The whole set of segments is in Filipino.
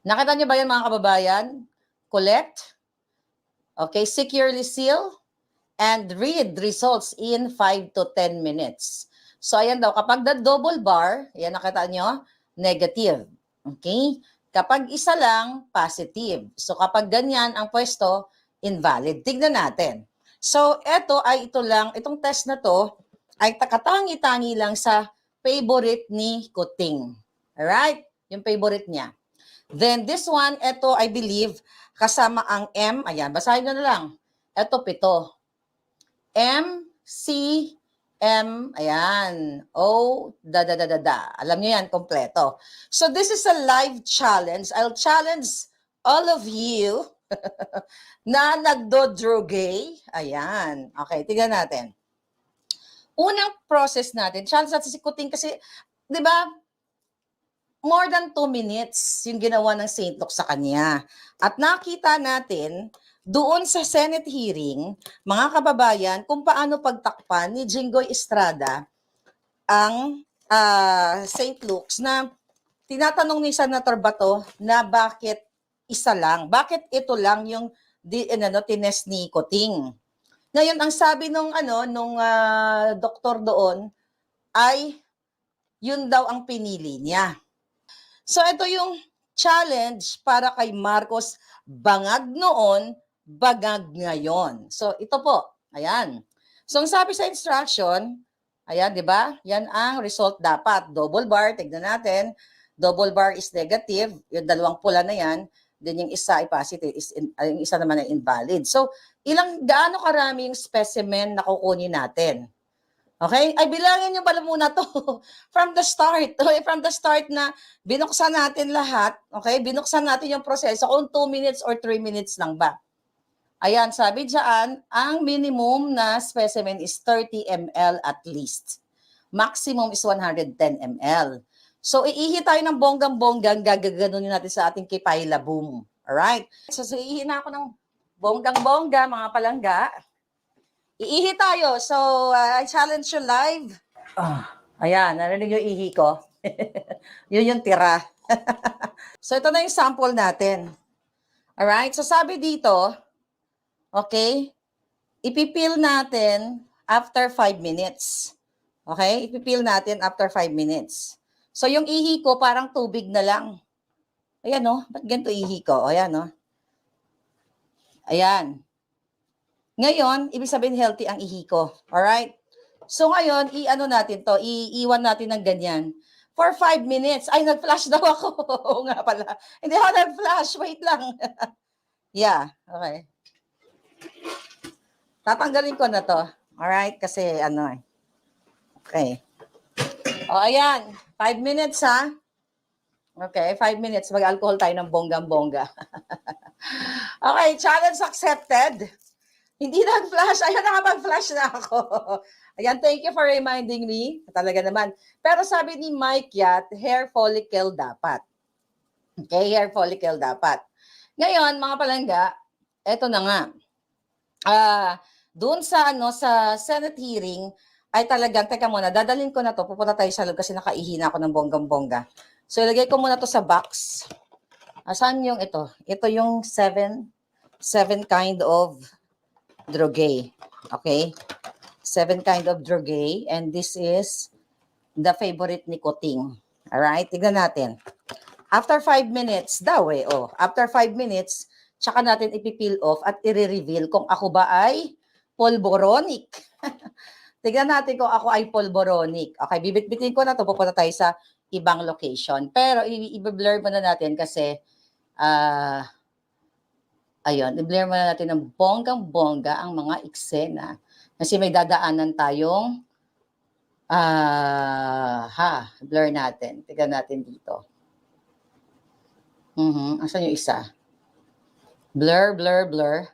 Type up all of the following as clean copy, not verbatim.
Nakita niyo ba yan mga kababayan? Collect, okay, securely seal, and read results in 5 to 10 minutes. So, ayan daw, kapag the double bar, ayan nakita nyo, negative. Okay? Kapag isa lang, positive. So, kapag ganyan ang pwesto, invalid. Tignan natin. So, itong test na to, ay katangi-tangi lang sa favorite ni Kuting. Alright? Yung favorite niya. Then, this one, ito, I believe, kasama ang M. Ayan, basahin nyo na lang. Ito, 7. M, C, M, ayan, O, da. Alam niyo yan, kompleto. So this is a live challenge. I'll challenge all of you na nagdo-drogay. Ayan. Okay, tingnan natin. Unang process natin, challenge natin si Kuting kasi, di ba, more than 2 minutes yung ginawa ng St. Luke sa kanya. At nakita natin doon sa Senate hearing, mga kababayan, kung paano pagtakpan ni Jinggoy Estrada ang St. Luke's na tinatanong ni Senator Bato na bakit isa lang, bakit ito lang yung tinest ni Kuting. Ngayon, ang sabi nung doktor doon ay yun daw ang pinili niya. So ito yung challenge para kay Marcos, bangag noon, bagag ngayon. So ito po, ayan. So ang sabi sa instruction, ayan, di ba? Yan ang result dapat. Double bar, tignan natin. Double bar is negative, yung dalawang pula na yan. Then yung isa ay positive, yung isa naman ay invalid. So gaano karami yung specimen na kukunin natin? Okay? Ay, bilangin nyo pala muna to from the start. Okay? From the start na binuksan natin lahat. Okay? Binuksan natin yung proseso kung 2 minutes or 3 minutes lang ba. Ayan, sabi dyan, ang minimum na specimen is 30 ml at least. Maximum is 110 ml. So, iihi tayo ng bonggang-bonggang, gagaganunin natin sa ating Kipayla Boom. Alright? So, iihi na ako ng bonggang-bongga, mga palangga. Iihi tayo. So, I challenge you live. Ayan, narinig yung ihi ko. Yun yung tira. So, ito na yung sample natin. Alright? So, sabi dito, okay, ipipil natin after 5 minutes. Okay? Ipipil natin after 5 minutes. So, yung ihi ko parang tubig na lang. Ayan, no? Ba't ganito ihi ko? Ayan, no? Ayan. Ngayon, ibig sabihin healthy ang ihi ko. Alright? So ngayon, iiwan natin ng ganyan. For 5 minutes. Ay, nag-flash daw ako. Oo nga pala. Hindi ako nag-flash. Wait lang. Yeah, okay. Tatanggalin ko na to. Alright? Kasi Okay. O, ayan. 5 minutes, ha? Okay, 5 minutes. Mag-alcohol tayo ng bonggang-bongga. Okay, challenge accepted. Hindi nag-flash. Ayan, nakapag-flash na ako. Ayan, thank you for reminding me. Talaga naman. Pero sabi ni Mike Yat, hair follicle dapat. Okay, hair follicle dapat. Ngayon, mga palangga, eto na nga. Doon sa Senate hearing, ay talagang, teka muna, dadalhin ko na to. Pupunta tayo sa loob kasi nakaihi na ako ng bonggang-bongga. So, ilagay ko muna to sa box. Saan yung ito? Ito yung 7 kind of drogay. Okay? 7 kind of drogay. And this is the favorite ni Kuting. Alright? Tignan natin. After 5 minutes, after 5 minutes, tsaka natin ipipeel off at i-reveal kung ako ba ay polboronic. Tignan natin kung ako ay polboronic. Okay, bibit-bitin ko na to. Pupunta tayo sa ibang location. Pero i-blur muna natin kasi ayun, i-blur muna natin ng bonggang-bongga ang mga eksena. Kasi may dadaanan tayong blur natin. Tignan natin dito. Asan yung isa? Blur, blur, blur.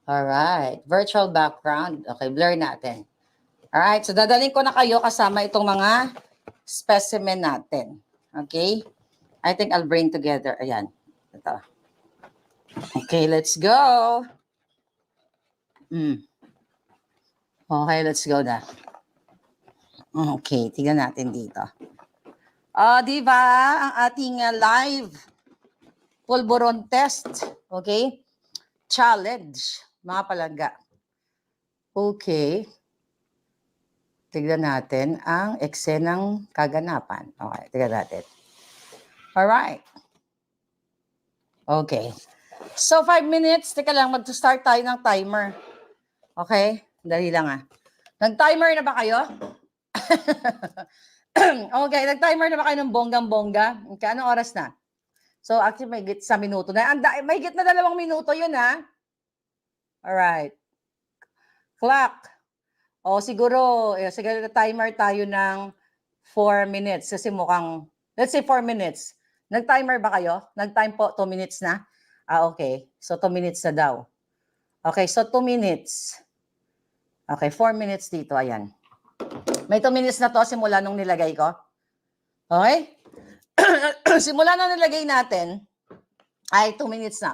Alright. Virtual background. Okay, blur natin. Alright, so dadalhin ko na kayo kasama itong mga specimen natin. Okay? I think I'll bring together. Ayan. Ito. Okay, let's go. Okay, let's go na. Okay, tignan natin dito. Di ba? Ang ating live pulburon test. Okay? Challenge, mga palangga. Okay. Tignan natin ang eksenang kaganapan. Okay, tignan natin. Alright. Okay. So, 5 minutes. Teka lang, mag-start tayo ng timer. Okay? Dali lang ah. Nag-timer na ba kayo? Okay, nag-timer na ba kayo ng bonggang-bongga? Okay, anong oras na? So, actually, may git sa minuto na. May git na 2 minuto yun ha. Alright. Clock. O siguro timer tayo ng 4 minutes kasi mukhang, let's say 4 minutes. Nag-timer ba kayo? Nag-time po, 2 minutes na? Okay. So 2 minutes na daw. Okay, so 2 minutes. Okay, 4 minutes dito, ayan. May 2 minutes na to simula nung nilagay ko. Okay? Simula nung nilagay natin, ay 2 minutes na.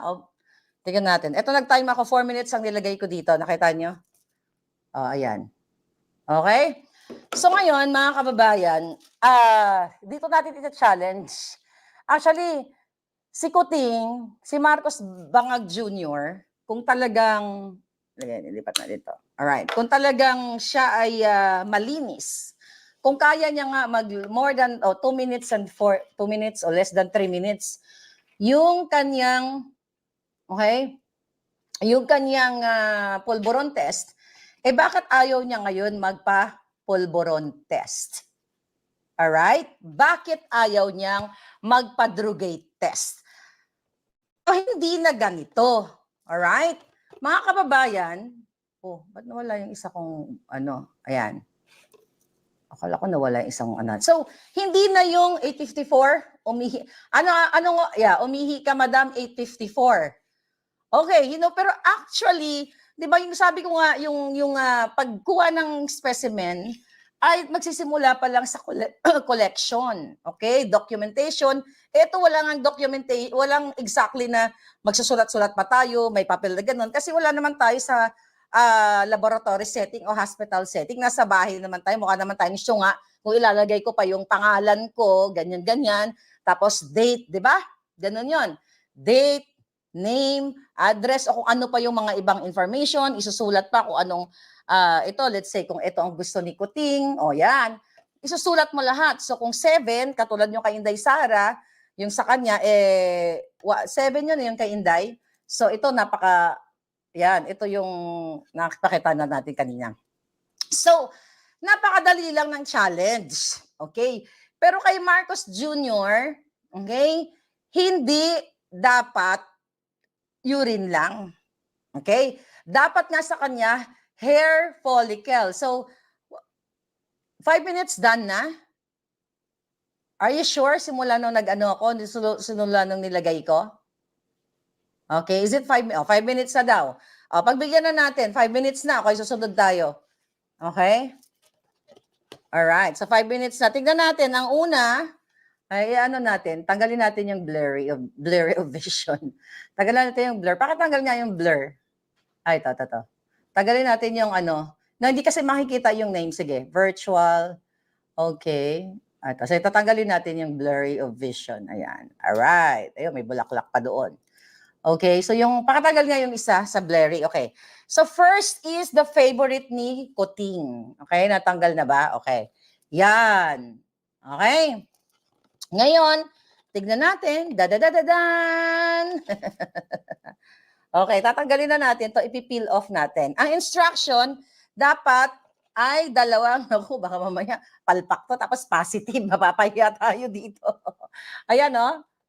Tingnan natin. Ito nag-time ako, 4 minutes ang nilagay ko dito. Nakita nyo? Ayan. Okay? So ngayon, mga kababayan, dito natin ita-challenge. Actually, si Kuting, si Marcos Bangag Jr., kung talagang, nilipat na dito. Alright. Kung talagang siya ay malinis, kung kaya niya nga mag more than 2 minutes and 2 minutes or less than 3 minutes, yung kanyang, okay, yung kanyang pulburon test, bakit ayaw niya ngayon magpa-pulburon test? Alright? Bakit ayaw niyang magpa-Drugate test? O hindi na ganito. Alright? Mga kababayan, ba't nawala yung isa kong, ayan. Akala ko nawala yung isang So, hindi na yung 854, umihi. Umihi ka, madam, 854. Okay, pero actually, 'di ba yung sabi ko nga yung pagkuha ng specimen ay magsisimula pa lang sa collection, okay? Documentation. Ito walang exactly na magsusulat-sulat pa tayo, may papel na ganun kasi wala naman tayo sa laboratory setting o hospital setting. Nasa bahay naman tayo, mukha naman tayong syunga. Kung ilalagay ko pa yung pangalan ko, ganyan-ganyan, tapos date, 'di ba? Ganun 'yon. Date, name, address, o kung ano pa yung mga ibang information, isusulat pa kung anong, let's say, kung ito ang gusto ni Kuting, yan, isusulat mo lahat. So kung 7, katulad yung kay Inday Sara, yung sa kanya, 7 yun yung kay Inday. So ito, ito yung nakapakita na natin kanina. So, napakadali lang ng challenge. Okay? Pero kay Marcos Jr., okay, hindi dapat urine lang. Okay? Dapat nga sa kanya, hair follicle. So, 5 minutes done na? Are you sure? Simula nung simula nung nilagay ko? Okay, is it 5 minutes na daw? Pagbigyan na natin, 5 minutes na. Okay, susunod tayo. Okay? Alright, so 5 minutes na. Tignan natin, ang una, tanggalin natin yung blurry of vision. Tanggalin natin yung blur. Pakitanggal nga yung blur. Ito. Tanggalin natin yung hindi kasi makikita yung name. Sige, virtual. Okay. So tatanggalin natin yung blurry of vision. Ayan. Alright. Ayun, may bulaklak pa doon. Okay, so yung pakatanggal nga yung isa sa blurry. Okay. So first is the favorite ni Kuting. Okay, natanggal na ba? Okay. Yan. Okay. Ngayon, tignan natin. Dadadadadan. Okay, tatanggalin na natin to, ipipeel off natin. Ang instruction, dapat ay dalawang, baka mamaya palpak to, tapos positive, mapapahiya tayo dito. Ayan,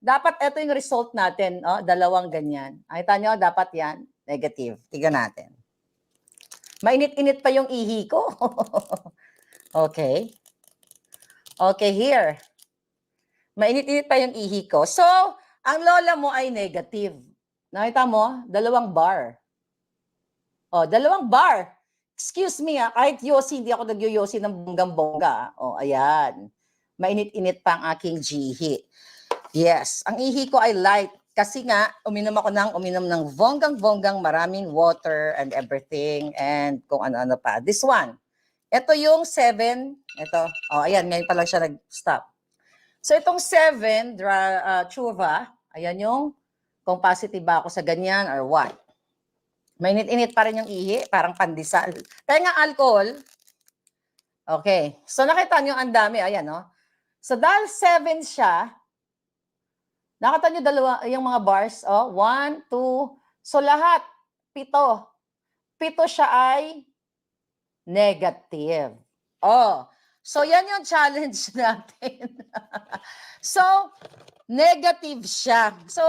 dapat ito yung result natin, dalawang ganyan. Nakita nyo, dapat yan, negative. Tignan natin. Mainit-init pa yung ihi ko. Okay. Okay, here. Mainit-init pa yung ihi ko. So, ang lola mo ay negative. Nakita mo? 2 bar. 2 bar. Excuse me, kahit yosi, hindi ako nag-yosi ng bonggang-bongga. Ayan. Mainit-init pa ang aking jihi. Yes, ang ihi ko ay light. Kasi nga, uminom ng bonggang-bonggang, maraming water and everything, and kung ano-ano pa. This one. Ito yung 7. Ito. Ayan, ngayon pa lang siya nag-stop. So, itong 7, Chuva, ayan yung kung positive ba ako sa ganyan or what. Mainit-init pa rin yung ihi, parang pandesal. Kaya nga alcohol, okay. So nakita nyo ang dami, ayan, no? So dahil 7 siya, nakita nyo dalawa, yung mga bars, 1, 2, so lahat, 7. 7 siya ay negative. So yan yung challenge natin. So, negative siya. So,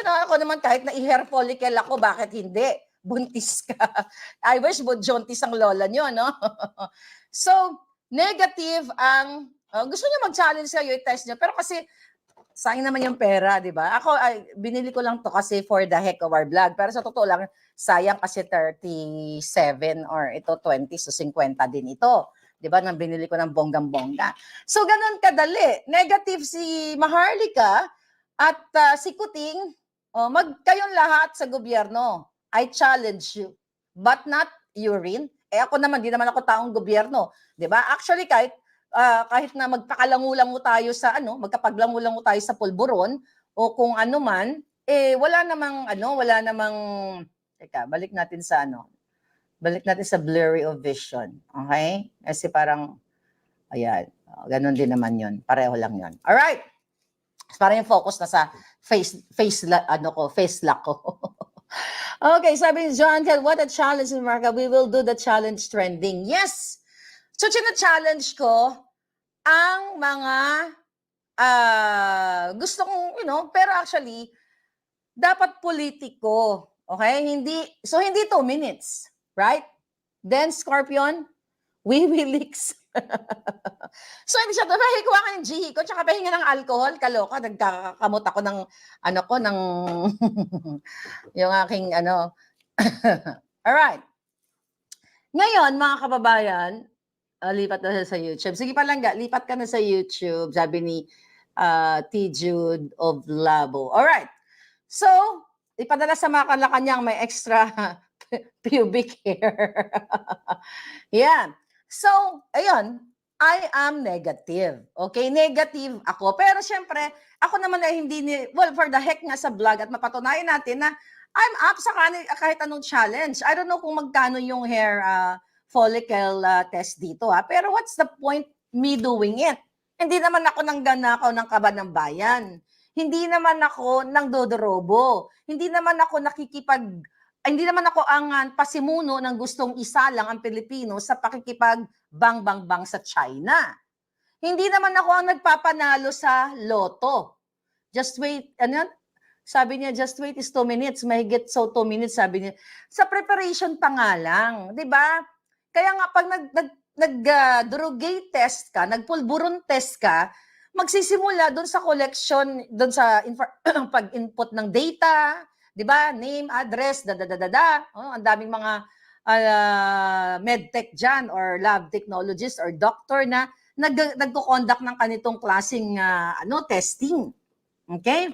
ako naman kahit na i-hair follicle ako, bakit hindi? Buntis ka. I wish buntis ang lola nyo, no? So, negative ang, gusto nyo mag-challenge kayo, i-test nyo. Pero kasi, sayang naman yung pera, di ba? Ako, binili ko lang to kasi for the heck of our vlog. Pero sa totoo lang, sayang kasi 37 or ito 20, so 50 din ito. Di ba? Nang binili ko ng bonggang-bongga. So, ganun kadali. Negative si Maharlika at si Kuting, kayong lahat sa gobyerno. I challenge you. But not urine. Ako naman, di naman ako taong gobyerno. Di ba? Actually, kahit na magpakalangulango tayo sa magkapaglangulango tayo sa pulburon o kung ano man, wala namang teka, balik natin sa blurry of vision. Okay? Kasi parang ayan, ganun din naman 'yon. Pareho lang 'yon. All right. Parang yung focus na sa face lock ko. Okay, sabi ni John, what a challenge in America. We will do the challenge trending. Yes. So, challenge ko ang mga gusto kong, pero actually, dapat politiko. Okay? Hindi 2 minutes. Right? Then, Scorpion, Wiwilix. So, hindi siya, kuha ka ng GE ko, tsaka pahinga ng alcohol, kaloka, nagkakamot ako ng, yung aking, Alright. Ngayon, mga kababayan, lipat na sa YouTube. Sige palangga, lipat ka na sa YouTube, sabi ni T. Jude of Labo. Alright. So, ipadala sa mga Malacanang may extra pubic hair. Yan. So, ayun, I am negative. Okay, negative ako. Pero syempre, ako naman ay for the heck nga sa vlog at mapatunayan natin na I'm up sa kahit anong challenge. I don't know kung magkano yung hair follicle test dito pero what's the point me doing it? Hindi naman ako nanggana ng kaban ng bayan. Hindi naman ako nang dodorobo. Hindi naman ako hindi naman ako ang pasimuno ng gustong isalang ang Pilipino sa pakikipag-bang sa China. Hindi naman ako ang nagpapanalo sa loto. Just wait, sabi niya, just wait is 2 minutes. Mahigit 2 minutes, sabi niya. Sa preparation pa nga lang, di ba? Kaya nga pag nag-drugate test ka, nagpulburon test ka, magsisimula doon sa collection, doon sa pag-input ng data, di ba? Name, address, ang daming mga medtech dyan or lab technologist or doctor na nagko-conduct ng kanitong klaseng testing. Okay?